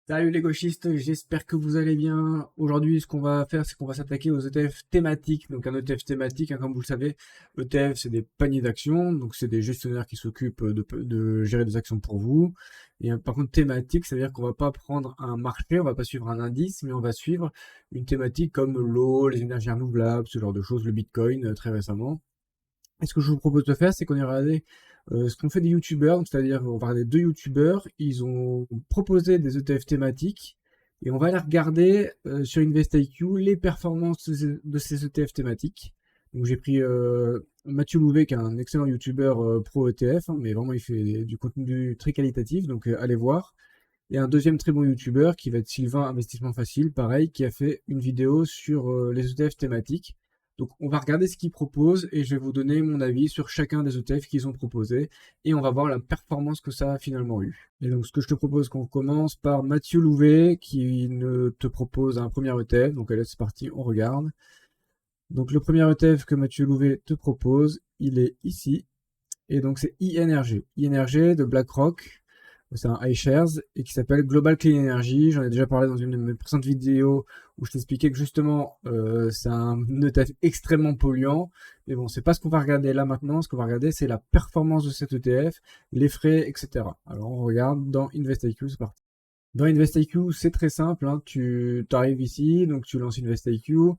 Salut les gauchistes, j'espère que vous allez bien. Aujourd'hui, ce qu'on va faire, c'est qu'on va s'attaquer aux ETF thématiques. Donc un ETF thématique, hein, comme vous le savez, ETF, c'est des paniers d'actions, donc c'est des gestionnaires qui s'occupent de gérer des actions pour vous. Et par contre, thématique, ça veut dire qu'on va pas prendre un marché, on va pas suivre un indice, mais on va suivre une thématique comme l'eau, les énergies renouvelables, ce genre de choses, le Bitcoin très récemment. Et ce que je vous propose de faire, c'est qu'on ira regarder ce qu'ont fait des youtubeurs, c'est-à-dire on va regarder deux youtubeurs, ils ont proposé des ETF thématiques, et on va aller regarder sur InvestIQ les performances de ces ETF thématiques. Donc j'ai pris Mathieu Louvet, qui est un excellent youtubeur pro ETF, hein, mais vraiment il fait du contenu très qualitatif, donc allez voir. Et un deuxième très bon youtubeur qui va être Sylvain Investissement Facile, pareil, qui a fait une vidéo sur les ETF thématiques. Donc on va regarder ce qu'ils proposent et je vais vous donner mon avis sur chacun des ETF qu'ils ont proposés et on va voir la performance que ça a finalement eu. Et donc ce que je te propose qu'on commence par Mathieu Louvet qui te propose un premier ETF. Donc allez c'est parti, on regarde. Donc le premier ETF que Mathieu Louvet te propose, il est ici. Et donc c'est INRG. INRG de BlackRock. C'est un iShares et qui s'appelle Global Clean Energy. J'en ai déjà parlé dans une de mes précédentes vidéos où je t'expliquais que justement c'est un ETF extrêmement polluant. Mais bon, c'est pas ce qu'on va regarder là maintenant. Ce qu'on va regarder, c'est la performance de cet ETF, les frais, etc. Alors on regarde dans InvestIQ, c'est parti. Dans InvestIQ, c'est très simple, hein. Tu arrives ici, donc tu lances InvestIQ,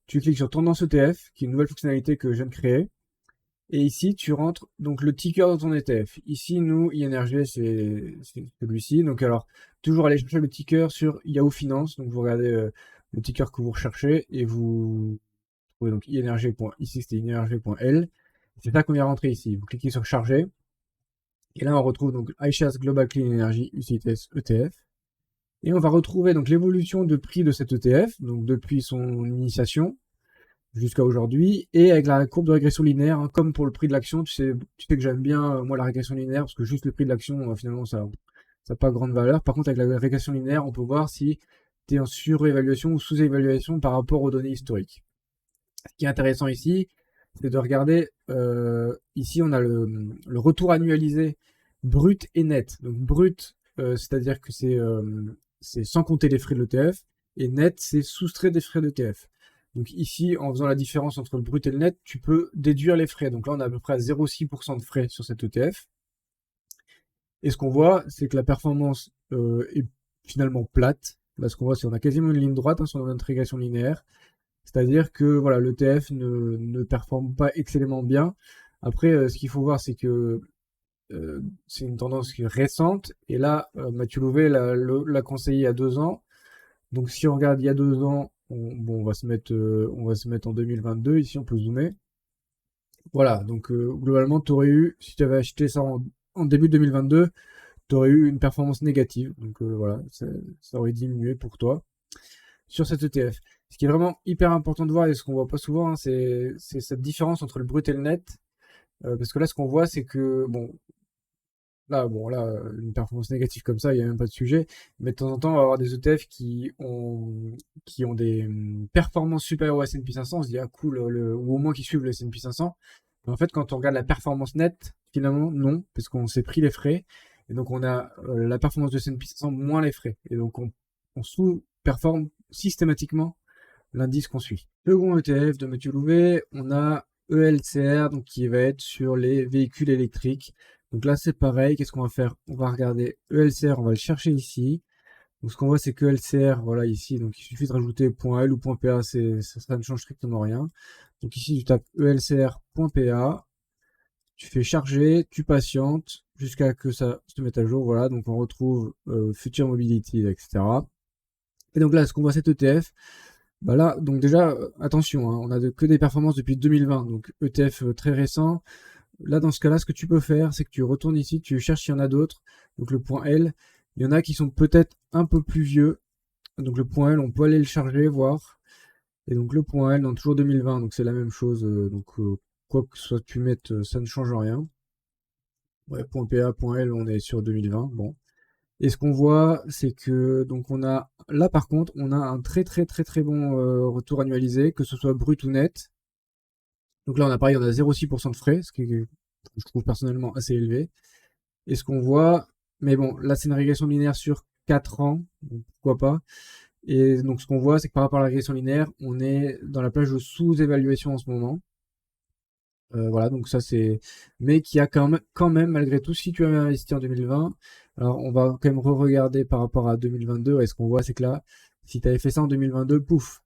tu cliques sur Tendance ETF, qui est une nouvelle fonctionnalité que je viens de créer. Et ici, tu rentres donc le ticker dans ton ETF. Ici, nous, INRG, c'est celui-ci. Donc, alors, toujours aller chercher le ticker sur Yahoo Finance. Donc, vous regardez le ticker que vous recherchez et vous trouvez donc INRG. Ici, c'était INRG.L. C'est ça qu'on vient rentrer ici. Vous cliquez sur charger. Et là, on retrouve donc iShares Global Clean Energy UCITS ETF. Et on va retrouver donc l'évolution de prix de cet ETF, donc depuis son initiation jusqu'à aujourd'hui, et avec la courbe de régression linéaire, hein, comme pour le prix de l'action, tu sais que j'aime bien, moi, la régression linéaire, parce que juste le prix de l'action, finalement, ça n'a pas grande valeur. Par contre, avec la régression linéaire, on peut voir si tu es en surévaluation ou sous-évaluation par rapport aux données historiques. Ce qui est intéressant ici, c'est de regarder, ici, on a le retour annualisé brut et net. Donc, brut, c'est-à-dire que c'est sans compter les frais de l'ETF, et net, c'est soustrait des frais d'ETF. Donc ici, en faisant la différence entre le brut et le net, tu peux déduire les frais. Donc là, on a à peu près à 0,6% de frais sur cet ETF. Et ce qu'on voit, c'est que la performance est finalement plate. Là, ce qu'on voit, c'est qu'on a quasiment une ligne droite, hein, sur notre régression linéaire. C'est-à-dire que voilà, l'ETF ne performe pas excellemment bien. Après, ce qu'il faut voir, c'est que c'est une tendance qui est récente. Et là, Mathieu Louvet l'a conseillé il y a 2 ans. Donc si on regarde il y a 2 ans, bon, on va se mettre en 2022. Ici, on peut zoomer. Voilà, donc globalement, tu aurais eu, si tu avais acheté ça en début 2022, tu aurais eu une performance négative. Donc voilà, ça aurait diminué pour toi sur cet ETF. Ce qui est vraiment hyper important de voir et ce qu'on voit pas souvent, hein, c'est cette différence entre le brut et le net. Parce que là, ce qu'on voit, c'est que, bon, là, une performance négative comme ça, il n'y a même pas de sujet. Mais de temps en temps, on va avoir des ETF qui ont des performances supérieures au S&P 500. On se dit, ah cool, ou au moins qui suivent le S&P 500. Mais en fait, quand on regarde la performance nette, finalement, non, parce qu'on s'est pris les frais. Et donc, on a la performance de S&P 500 moins les frais. Et donc, on sous-performe systématiquement l'indice qu'on suit. Second ETF de Mathieu Louvet, on a ELCR, donc qui va être sur les véhicules électriques. Donc là, c'est pareil. Qu'est-ce qu'on va faire? On va regarder ELCR, on va le chercher ici. Donc ce qu'on voit, c'est que ELCR, voilà, ici, donc il suffit de rajouter .L ou .PA, ça ne change strictement rien. Donc ici, tu tapes ELCR.PA, tu fais charger, tu patientes jusqu'à que ça se mette à jour. Voilà, donc on retrouve Future Mobility, etc. Et donc là, ce qu'on voit, cet ETF, bah là, donc déjà, attention, hein, on a que des performances depuis 2020, donc ETF très récent. Là, dans ce cas-là, ce que tu peux faire, c'est que tu retournes ici, tu cherches s'il y en a d'autres. Donc le point L, il y en a qui sont peut-être un peu plus vieux. Donc le point L, on peut aller le charger, voir. Et donc le point L, dans toujours 2020, donc c'est la même chose. Quoi que soit tu mettes, ça ne change rien. Ouais, point PA, point L, on est sur 2020. Bon. Et ce qu'on voit, c'est que donc on a là par contre, on a un très très très très bon retour annualisé, que ce soit brut ou net. Donc là, on a pareil, on a 0,6% de frais, ce qui est, je trouve personnellement assez élevé. Et ce qu'on voit, mais bon, là c'est une régression linéaire sur 4 ans, donc pourquoi pas. Et donc ce qu'on voit, c'est que par rapport à la régression linéaire, on est dans la plage de sous-évaluation en ce moment. Voilà, donc ça c'est, mais qui a quand même, malgré tout, si tu avais investi en 2020, alors on va quand même re-regarder par rapport à 2022, et ce qu'on voit, c'est que là, si tu avais fait ça en 2022, pouf,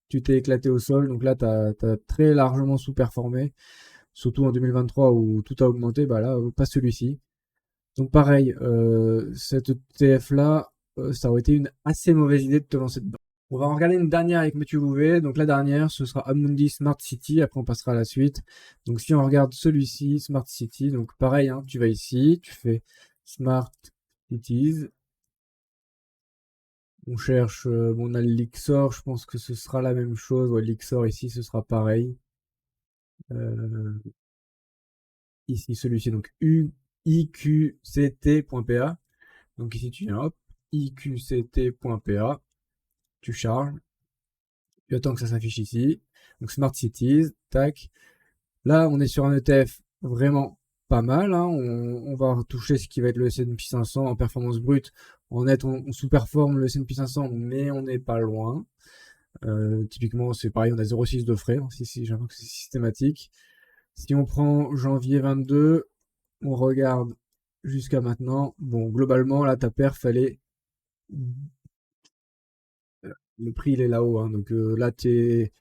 tu t'es éclaté au sol, donc là, tu as très largement sous-performé, surtout en 2023 où tout a augmenté, bah là, pas celui-ci. Donc pareil, cette ETF-là, ça aurait été une assez mauvaise idée de te lancer dedans. On va en regarder une dernière avec Mathieu Bouvet. Donc la dernière, ce sera Amundi Smart City. Après, on passera à la suite. Donc si on regarde celui-ci, Smart City, donc pareil, hein, tu vas ici, tu fais Smart Cities. On cherche, bon, on a le Lixor, je pense que ce sera la même chose. Ouais, Lixor ici, ce sera pareil. Euh, ici, celui-ci, donc iqct.pa. Donc ici, tu viens, hop, iqct.pa, tu charges, tu attends que ça s'affiche ici. Donc Smart Cities, tac. Là, on est sur un ETF vraiment pas mal, hein. On va toucher ce qui va être le S&P 500 en performance brute. En net, on sous-performe le S&P 500, mais on n'est pas loin. Typiquement, c'est pareil, on a 0,6 de frais, hein, si j'avoue que c'est systématique. Si on prend janvier 22, on regarde jusqu'à maintenant. Bon, globalement, là, ta perf, elle est... Le prix, il est là-haut, hein. Donc là, t'es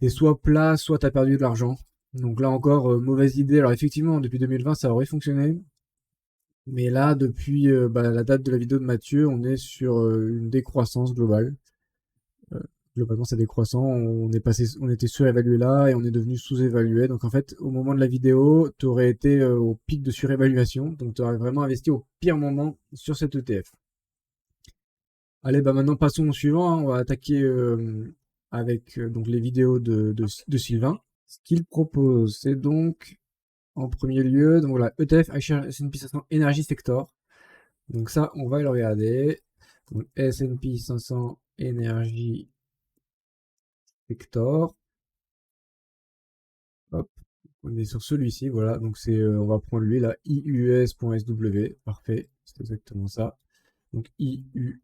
soit plat, soit t'as perdu de l'argent. Donc là encore, mauvaise idée. Alors effectivement, depuis 2020, ça aurait fonctionné. Mais là, depuis la date de la vidéo de Mathieu, on est sur une décroissance globale. Euh, Globalement, c'est décroissant. On était surévalué là et on est devenu sous-évalué. Donc en fait, au moment de la vidéo, tu aurais été au pic de surévaluation. Donc tu aurais vraiment investi au pire moment sur cet ETF. Allez, bah maintenant passons au suivant, hein. On va attaquer avec donc les vidéos de Sylvain. Ce qu'il propose, c'est donc en premier lieu, donc voilà, ETF S&P 500 Energy Sector. Donc ça, on va le regarder. Donc S&P 500 Energy Sector. Hop, on est sur celui-ci, voilà. Donc c'est, on va prendre lui là, IUS.SW. Parfait, c'est exactement ça. Donc IUES.SW.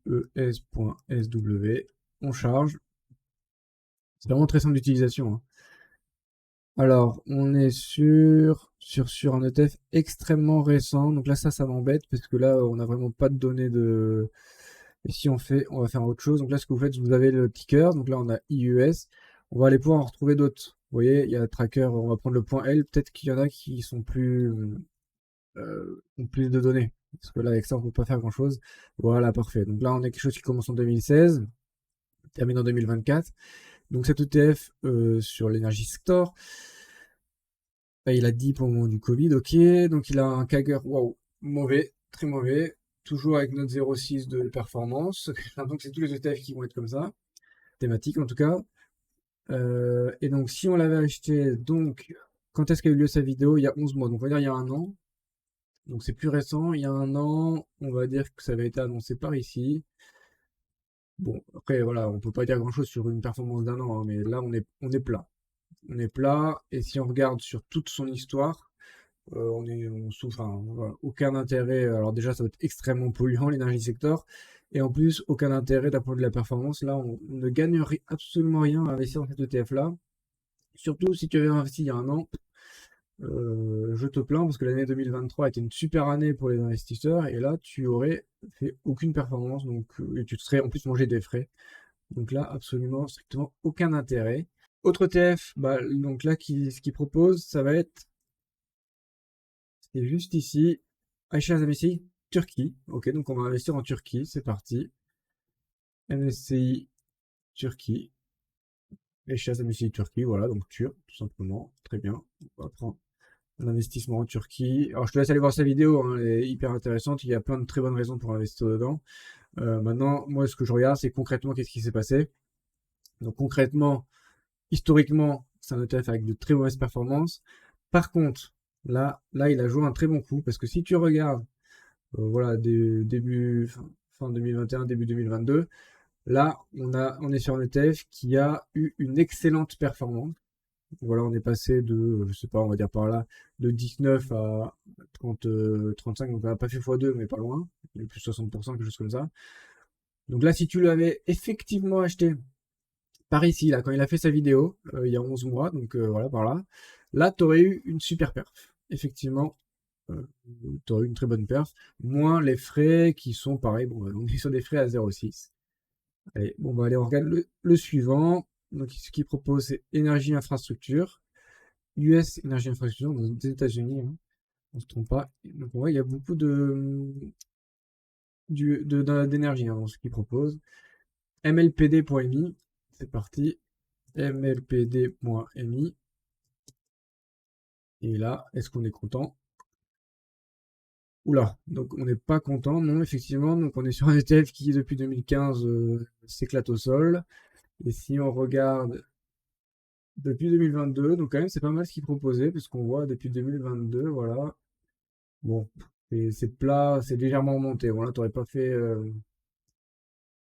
On charge. C'est vraiment très simple d'utilisation, hein. Alors, on est sur un ETF extrêmement récent. Donc là, ça m'embête parce que là, on n'a vraiment pas de données de. Et si on va faire autre chose. Donc là, ce que vous faites, vous avez le ticker. Donc là, on a IUS. On va aller pouvoir en retrouver d'autres. Vous voyez, il y a tracker. On va prendre le point L. Peut-être qu'il y en a qui sont ont plus de données. Parce que là, avec ça, on peut pas faire grand-chose. Voilà, parfait. Donc là, on a quelque chose qui commence en 2016, termine en 2024. Donc cet ETF sur l'énergie sector. Bah, il a 10 pour le moment du Covid, ok. Donc il a un CAGR, waouh, mauvais, très mauvais. Toujours avec notre 0,6 de performance. Donc c'est tous les ETF qui vont être comme ça. Thématique en tout cas. Et donc si on l'avait acheté, donc quand est-ce qu'a eu lieu sa vidéo? Il y a 11 mois. Donc on va dire il y a un an. Donc c'est plus récent. Il y a un an, on va dire que ça avait été annoncé par ici. Bon, après voilà, on peut pas dire grand-chose sur une performance d'un an, hein, mais là on est plat. On est plat. Et si on regarde sur toute son histoire, on souffre, hein, voilà, aucun intérêt. Alors déjà, ça va être extrêmement polluant l'énergie sector, et en plus aucun intérêt d'un point de vue de la performance. Là, on ne gagne absolument rien à investir dans cet ETF là. Surtout si tu avais investi il y a un an, je te plains parce que l'année 2023 a été une super année pour les investisseurs, et là tu aurais fait aucune performance, donc et tu te serais en plus mangé des frais. Donc là, absolument strictement aucun intérêt. Autre ETF, bah, donc là, ce qu'il propose, ça va être. C'est juste ici. Aïcha Zamessi, Turquie. Ok, donc on va investir en Turquie. C'est parti. MSCI Turquie. Aïcha Zamessi Turquie. Voilà, donc tout simplement. Très bien. On va prendre un investissement en Turquie. Alors je te laisse aller voir sa vidéo, hein, elle est hyper intéressante. Il y a plein de très bonnes raisons pour investir dedans. Maintenant, moi, ce que je regarde, c'est concrètement qu'est-ce qui s'est passé. Donc concrètement, historiquement, c'est un ETF avec de très mauvaises performances. Par contre, là, il a joué un très bon coup parce que si tu regardes voilà, fin 2021, début 2022. Là, on est sur un ETF qui a eu une excellente performance. Voilà, on est passé de, je sais pas, on va dire par là, de 19 à 30, 35, donc on n'a pas fait x2, mais pas loin. Il y a plus de 60%, quelque chose comme ça. Donc là, si tu l'avais effectivement acheté par ici, là, quand il a fait sa vidéo, il y a 11 mois, donc voilà, par là, tu aurais eu une super perf. Effectivement, tu aurais eu une très bonne perf. Moins les frais qui sont pareils. Bon, on est sur des frais à 0,6. Allez, bon, bah, allez, on regarde le suivant. Donc, ce qu'il propose, c'est énergie infrastructure. US énergie infrastructure, donc des États-Unis, hein, on se trompe pas. Donc, on voit, il y a beaucoup d'énergie hein, dans ce qu'il propose. MLPD.mi, c'est parti. MLPD.mi. Et là, est-ce qu'on est content? Oula, donc on n'est pas content, non, effectivement. Donc on est sur un ETF qui, depuis 2015, s'éclate au sol. Et si on regarde depuis 2022, donc quand même c'est pas mal ce qu'il proposait, puisqu'on voit depuis 2022, voilà. Bon, c'est plat, c'est légèrement remonté. Voilà, t'aurais pas fait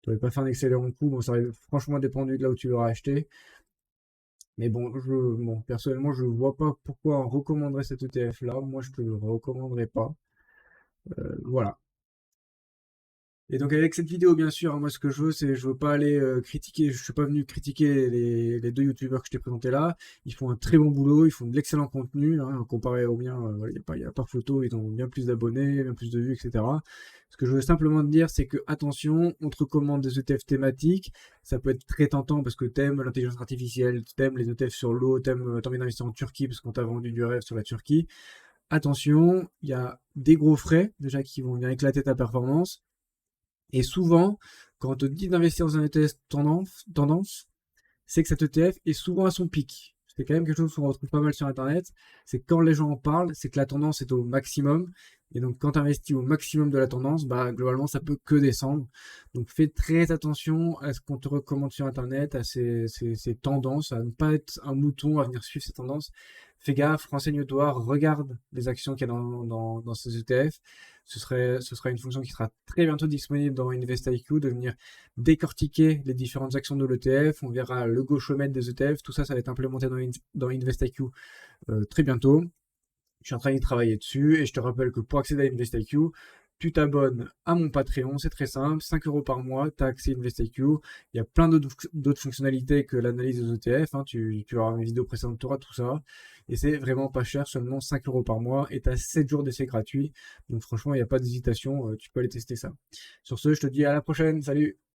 un excellent coup. Bon, ça aurait franchement dépendu de là où tu l'aurais acheté. Mais bon, bon, personnellement, je vois pas pourquoi on recommanderait cet ETF là. Moi, je te le recommanderais pas. Voilà. Et donc avec cette vidéo, bien sûr, hein, moi ce que je veux, c'est je veux pas aller critiquer, je suis pas venu critiquer les deux youtubeurs que je t'ai présentés là. Ils font un très bon boulot, ils font de l'excellent contenu, hein, comparé au mien, voilà, y a pas photo, ils ont bien plus d'abonnés, bien plus de vues, etc. Ce que je veux simplement te dire, c'est que attention, on te recommande des ETF thématiques, ça peut être très tentant parce que t'aimes l'intelligence artificielle, t'aimes les ETF sur l'eau, t'as envie d'investir en Turquie parce qu'on t'a vendu du rêve sur la Turquie. Attention, il y a des gros frais déjà qui vont venir éclater ta performance. Et souvent, quand on te dit d'investir dans un ETF tendance, c'est que cet ETF est souvent à son pic. C'est quand même quelque chose qu'on retrouve pas mal sur Internet. C'est que quand les gens en parlent, c'est que la tendance est au maximum. Et donc, quand tu investis au maximum de la tendance, bah, globalement, ça peut que descendre. Donc, fais très attention à ce qu'on te recommande sur Internet, à ces tendances, à ne pas être un mouton, à venir suivre ces tendances. Fais gaffe, renseigne-toi, regarde les actions qu'il y a dans ces ETF. Ce sera une fonction qui sera très bientôt disponible dans InvestIQ, de venir décortiquer les différentes actions de l'ETF, on verra le gauchomètre des ETF, tout ça, ça va être implémenté dans InvestIQ très bientôt. Je suis en train d'y travailler dessus et je te rappelle que pour accéder à InvestIQ, tu t'abonnes à mon Patreon, c'est très simple, 5 euros par mois, tu as accès à InvestIQ. Il y a plein d'autres fonctionnalités que l'analyse des ETF, hein, tu auras mes vidéos précédentes, tu auras tout ça. Et c'est vraiment pas cher, seulement 5 euros par mois et tu as 7 jours d'essai gratuit. Donc franchement, il n'y a pas d'hésitation, tu peux aller tester ça. Sur ce, je te dis à la prochaine, salut!